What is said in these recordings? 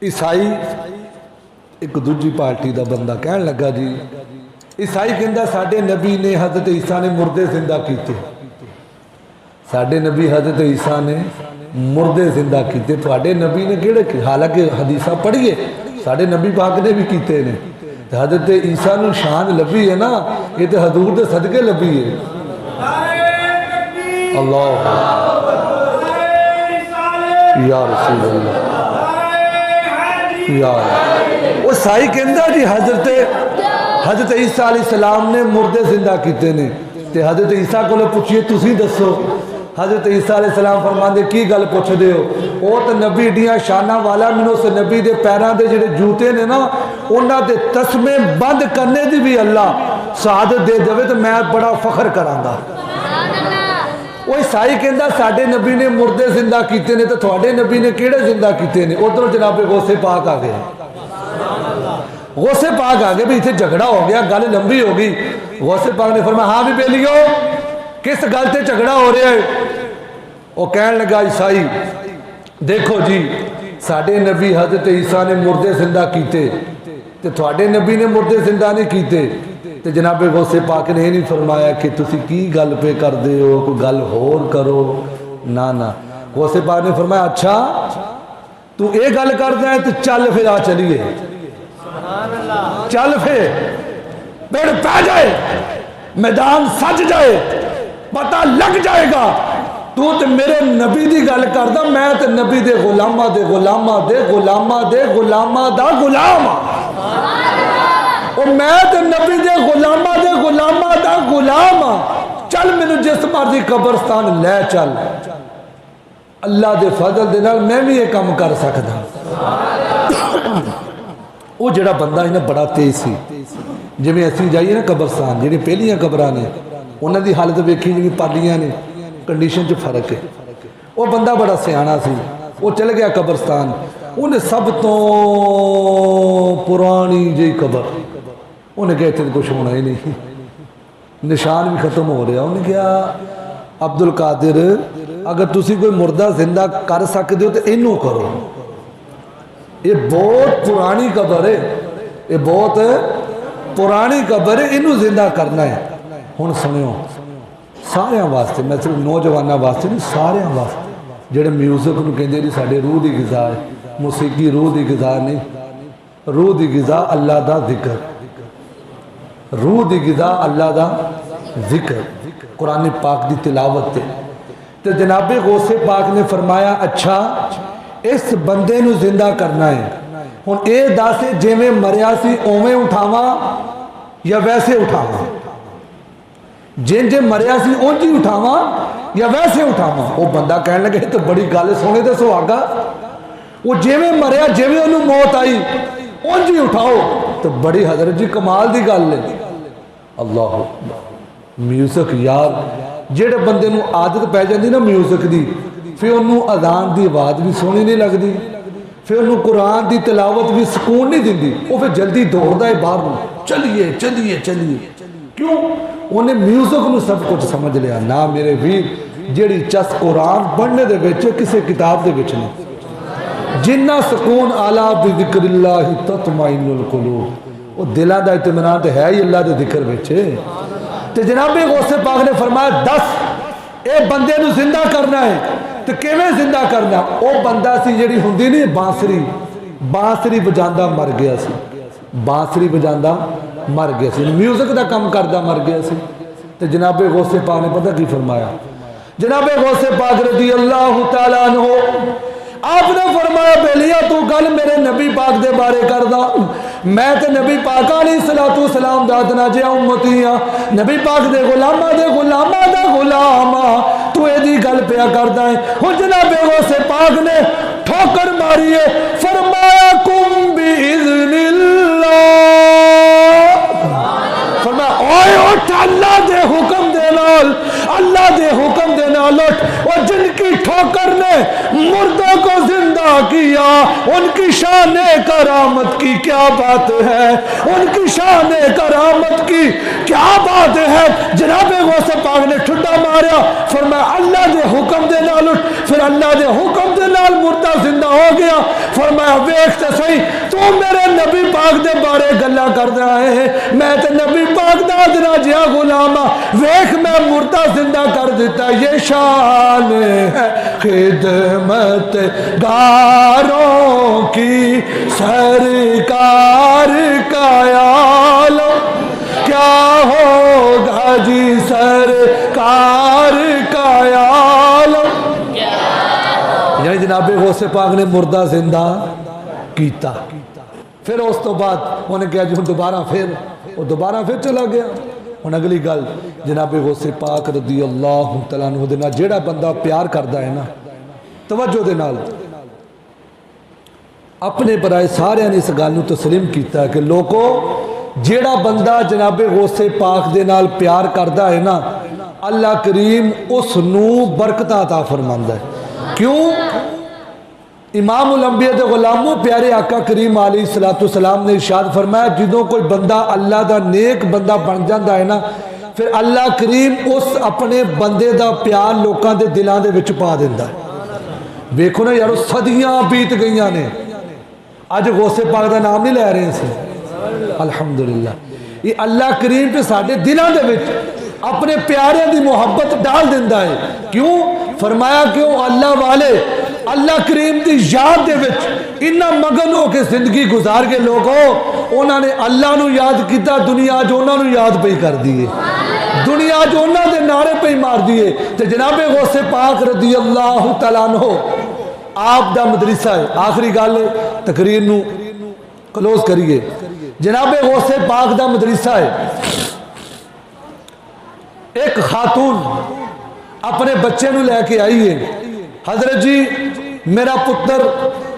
عیسائی ایک دوجی پارٹی دا بندہ کہن لگا جی عیسائی کہندا ساڈے نبی نے حضرت عیسیٰ نے مردے زندہ کیتے، ساڈے نبی حضرت عیسیٰ نے مردے زندہ کیتے، تواڈے نبی نے کیڑے کی؟ حالانکہ حدیثاں پڑھیے ساڈے نبی پاک نے بھی کیتے نے۔ حضرت عیسیٰ نو شان لبھی ہے نا، یہ تو حضور دے صدقے لبھی ہے۔ اللہ یا رسول اللہ یا وہ سائی کہندا جی حضرت عیسیٰ علیہ السلام نے مردے زندہ کیتے نے، تے حضرت عیسیٰ کو پوچھئے تسی دسو۔ حضرت عیسیٰ علیہ السلام فرماندے کی گل پوچھ دے ہو؟ وہ تو نبی ڈیاں شانہ والا، مینوں اس نبی دے پیراں دے جڑے جوتے نے نا انہاں دے تسمے بند کرنے دی بھی اللہ سعادت دے دے تو میں بڑا فخر کراں گا۔ وہ عیسائی کہندا ساڈے نبی نے مردے زندہ کیتے نے، تو تھوڑے نبی نے کیڑے زندہ کیتے نے؟ ادھر جناب غوث پاک آ گئے، غوث پاک آ گئے بھی اتنے جھگڑا ہو گیا، گل لمبی ہو گئی۔ غوث پاک نے فرمایا ہاں بھی بیلیو کس گل تے جھگڑا ہو رہا ہے؟ وہ کہن لگا عیسائی دیکھو جی ساڈے نبی حضرت عیسیٰ نے مردے زندہ کیتے تے تھوڑے نبی نے مردے زندہ نہیں کیتے، تے جناب غوث پاک نے نہیں فرمایا کہ تسی کی گل پہ کر دے ہو، کوئی گل ہور کرو نا۔ غوث پاک نے فرمایا اچھا تو اے گل کردا ہے تو چل پھر آ چلیے، چل پھر پیڑ پہ جائے، میدان سج جائے، پتہ لگ جائے گا تو تے میرے نبی دی گل کردا، میں تے نبی دے غلامہ دے غلامہ دے غلامہ دے غلامہ دا غلام، اور میں تے نبی دے غلامہ دے غلامہ دا غلام، چل مینوں جس مرضی قبرستان لے چل، اللہ دے فضل دے نال میں بھی یہ کام کر سکدا۔ وہ جڑا بندہ ہے نا بڑا تیز سی، جویں اسی جائیے نا قبرستان جڑی پہلیاں قبراں نے انہاں دی حالت ویکھی جڑی پالیاں نے کنڈیشن چ فرق ہے۔ وہ بندہ بڑا سیاںا سی، وہ چل گیا قبرستان، انہیں سب تو پرانی جی قبر، انہیں کہا اتنے کچھ ہونا ہی نہیں، نشان بھی ختم ہو رہا۔ انہیں کہا عبد القادر اگر تسی کوئی مردہ زندہ کر سکتے ہو تو اینو کرو، یہ بہت پرانی قبر ہے، یہ بہت پرانی قبر ہے، اینو زندہ کرنا ہے۔ ہن سنو سارے واسطے، میں صرف نوجوانوں واسطے نہیں، سارے واسطے جڑے میوزک نو کہندے جی ساڈے روح دی غذا ہے، موسیقی روح دی غذا نہیں، روح دی غذا اللہ دا ذکر، روح دی غذا اللہ دا ذکر، قرآن پاک دی تلاوت تے جناب غوث پاک نے فرمایا اچھا اس بندے نو زندہ کرنا ہے، ہن اے دس جویں مریا سی اوویں اٹھاواں یا ویسے اٹھاواں؟ جن جے مریا سی اونجی اٹھاواں یا ویسے اٹھاواں؟ وہ بندہ کہنے لگے تو بڑی گل سونے دے سہاگا، وہ جویں مریا جویں انہوں موت آئی اونجی اٹھاؤ، تو بڑی حضرت جی کمال دی گل ہے۔ اللہ میوزک یار جڑے بندے نو عادت پہ جاندی نا میوزک دی، پھر انہوں اذان دی آواز بھی سونی نہیں لگدی، پھر انہوں قرآن دی تلاوت بھی سکون نہیں دیندی، وہ پھر جلدی دوڑدا ہے باہر نو، چلیے چلیے چلیے، کیوں؟ انہیں میوزک نو سب کچھ سمجھ لیا۔ نا میرے ویر جیڑی چس قرآن پڑھنے دے وچ کسے کتاب دے وچ نہیں، جنہ سکون اعلیٰ بذکر اللہ تطمئن القلوب، وہ دلہ دا اطمینان تے ہے ہی اللہ دے ذکر وچ۔ تے جناب غوث پاک نے فرمایا دس اے بندے نو زندہ کرنا ہے تو کیویں زندہ کرنا؟ او بندہ سی جیڑی ہوندی نہیں بانسری بجاندا مر گیا سی، بانسری بجاندا مر گیا سی، میوزک دا کم کردا مر گیا سی۔ تے جناب غوث پاک نے پتہ کی فرمایا؟ جناب غوث پاک رضی اللہ تعالیٰ عنہ آپ نے فرمایا بیلیا تو گل میرے نبی پاک دے بارے کردا، میں تے نبی پاک علیہ السلام دا ناجیا امتی ہاں، نبی پاک دے غلامہ دا غلامہ، تو اے دی گل پیا کردا ہے۔ ہن جناب غوث پاک نے ٹھوکر ماری ہے، فرمایا کم باذن اللہ، فرمایا اوئے اٹھ اللہ دے حکم دے نال، اللہ دے حکم دے نال اٹھ، اور جن کی ٹھوکر نے مردوں کو زندہ کیا ان کی شان کرامت کی کیا بات ہے، ان کی شان کرامت کی کیا بات ہے۔ جناب غوث پاک نے ٹھڈا ماریا، فرمایا اللہ دے حکم دے نال اٹھ، پھر اللہ دے حکم دے نال مردہ زندہ ہو گیا۔ فرمایا ویکھ تے صحیح تو میرے نبی پاک دے بارے گلاں کردا ہے، میں تے نبی پاک دا ادنا جہا غلام ہاں، ویکھ میں مردہ زندہ کر دیتا، یہ شان ہے خدمت گاروں کی سرکار کا عالم، کیا ہوگا جی سرکار کا عالم، یعنی جناب غوث پاک نے مردہ زندہ کیتا۔ پھر اس تو بعد انہیں کہا جی وہ دوبارہ پھر چلا گیا۔ ہن اگلی گل جناب غوث پاک رضی اللہ تعالیٰ عنہ دے نال جیڑا بندہ پیار کردا ہے نا، توجہ دے نال اپنے برائے سارے نے اس گل نو تسلیم کیتا ہے کہ لوگو جیڑا بندہ جناب غوث پاک دے نال پیار کردا ہے نا، اللہ کریم اس نو برکت عطا فرماندا ہے۔ کیوں؟ امام الانبیاء دے غلاموں پیارے آقا کریم علیہ السلام نے ارشاد فرمایا جدوں کوئی بندہ اللہ دا نیک بندہ بن جاندہ ہے نا، پھر اللہ کریم اس اپنے بندے دا پیار لوکاں دے دلان دے وچ پا دیندا ہے۔ دیکھو نا یارو صدیاں بیت گئیاں نے، آج غوث پاک دا نام نہیں لے رہے ہیں سے، الحمدللہ یہ اللہ کریم پہ ساڑھے دلان دے وچ اپنے پیارے دی محبت ڈال دیندا ہے۔ کیوں؟ فرمایا کیوں اللہ والے اللہ کریم دی یاد دے وچ انہا مگن ہو کے زندگی گزار کے لوگوں، انہوں نے اللہ نو یاد کیتا، دنیا جو انہوں نے یاد پہ کر دیئے، دنیا جو انہوں نے نعرے پہ مار دیئے۔ تو جناب غوث پاک رضی اللہ تعالیٰ عنہ آپ دا مدرسہ ہے، آخری گال تقریر نو کلوز کریے، جناب غوث پاک دا مدرسہ ہے۔ ایک خاتون اپنے بچے نو لے کے آئی ہے، حضرت جی میرا پتر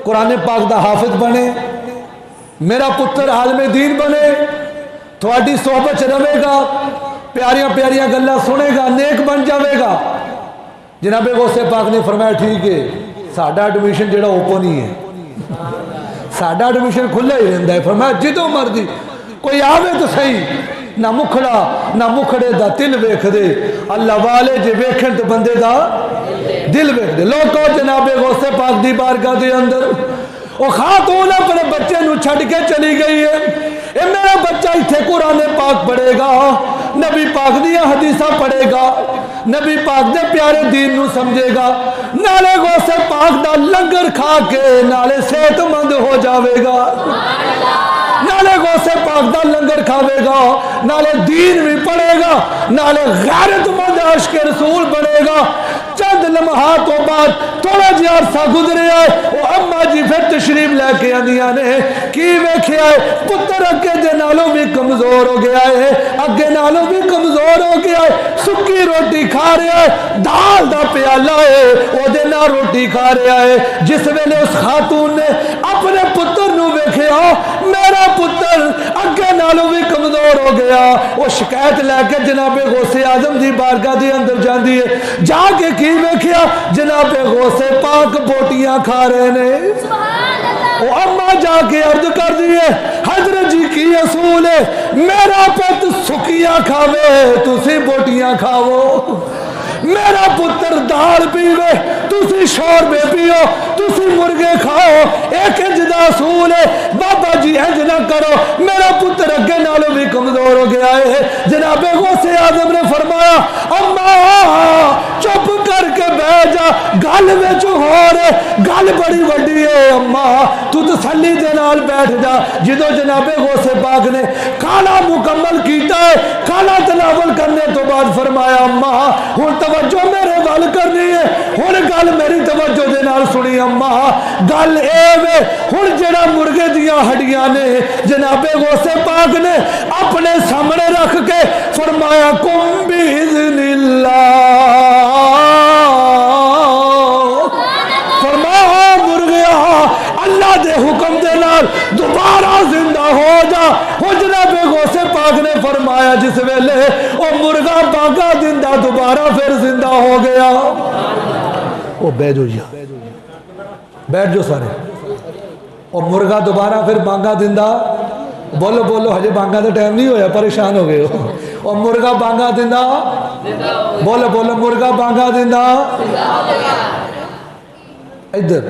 قرآن پاک دا حافظ بنے، میرا پتر عالم دین بنے، تھوڑی صحبت رہے گا، پیاریاں پیاریاں گلہ سنے گا، نیک بن جاوے گا۔ جناب غوث پاک نے فرمایا ٹھیک ہے، ساڑھا ایڈمیشن جڑا اوپن ہی ہے، ساڑھا ایڈمیشن کھلا ہی رہندا ہے۔ فرمایا جدوں مرضی کوئی آوے تو صحیح، نہ مکھڑا نہ مکھڑے دا دل ویکھ دے، اللہ والے جے ویکھن تو بندے دا دل ویکھ دے۔ لوگوں جناب غوث پاک دی بارگاہ دے اندر وہ خاتون اپنے بچے نو چھڑ کے چلی گئی ہے، اے میرا بچہ ایتھے قرآن پاک پڑھے گا، نبی پاک دی حدیثہ پڑھے گا، نبی پاک دے پیارے دین نو سمجھے گا، نالے غوث پاک دا لنگر کھا کے نالے صحت مند ہو جاوے گا، نالے غوث پاک دا لنگر کھاوے گا، نالے دین بھی پڑھے گا، نالے غیرت مند عاشق رسول بنے گا۔ چند لمحات و بعد تھوڑا جی عرصہ گزرے آئے، وہ اماں جی پھر تشریف لے کے آنیاں نے کی ویکھے آئے، پتر اگے دے نالوں بھی کمزور ہو گیا ہے، اگے نالوں بھی کمزور ہو گیا ہے، سکی روٹی کھا رہا ہے، دال دا پیالہ ہے وہ دے نہ روٹی کھا رہا ہے۔ جس ویلے اس خاتون نے اپنے پتر نو ویکھے میرا پتر اگے نالوں بھی کمزور ہو گیا، وہ شکایت لے کے جناب غوث اعظم دی بارگاہ دی اندر جاندی ہے، جا کے کی ویکھیا جناب غوث پاک بوٹیاں کھا رہے نے۔ وہ اماں جا کے عرض کر دیئے حضرت جی کی اصول ہے، میرا پت سکیاں کھاوے تسی بوٹیاں کھاو، میرا پتر دال پیوے تسی شوربے پیو، تسی مرغے کھاؤ، ایک انجدہ اصول ہے۔ بابا جی انج نہ کرو، میرا پتر اگے نالوں بھی کمزور ہو گیا ہے۔ جناب غوث اعظم نے فرمایا اماں چپ کر کے بیٹھ جا، گل وچ ہو رہے گل بڑی وڈی ہے، اماں تو تسلی دے نال بیٹھ جا۔ جدو جناب غوث پاک نے کھانا مکمل کیتا ہے، کھانا تناول کرنے تو بعد فرمایا اماں ہن توجہ میرے گل کرنی ہے، ہن گل میری توجہ دے نال سنی اماں، گل اے وے ہن جڑا مرغے دیاں ہڈیاں نے جناب غوث پاک نے اپنے سامنے رکھ کے فرمایا کم باذن اللہ، فرمایا مرغیا اللہ دے حکم دے نال دوبارہ زندہ ہو جا۔ جناب غوث پاک نے فرمایا جس ویلے وہ مرغا باغا دندہ دوبارہ پھر زندہ ہو گیا۔ وہ بیٹھ جو بیٹھ جو سارے، اور مرغا دوبارہ پھر بانگا دندہ، بولو بولو ہجے بانگا دے ٹائم نہیں ہویا، پریشان ہو گئے ہو، اور مرغا بانگا دندہ، بولو بولو مرغا بانگا دندہ۔ ادھر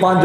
5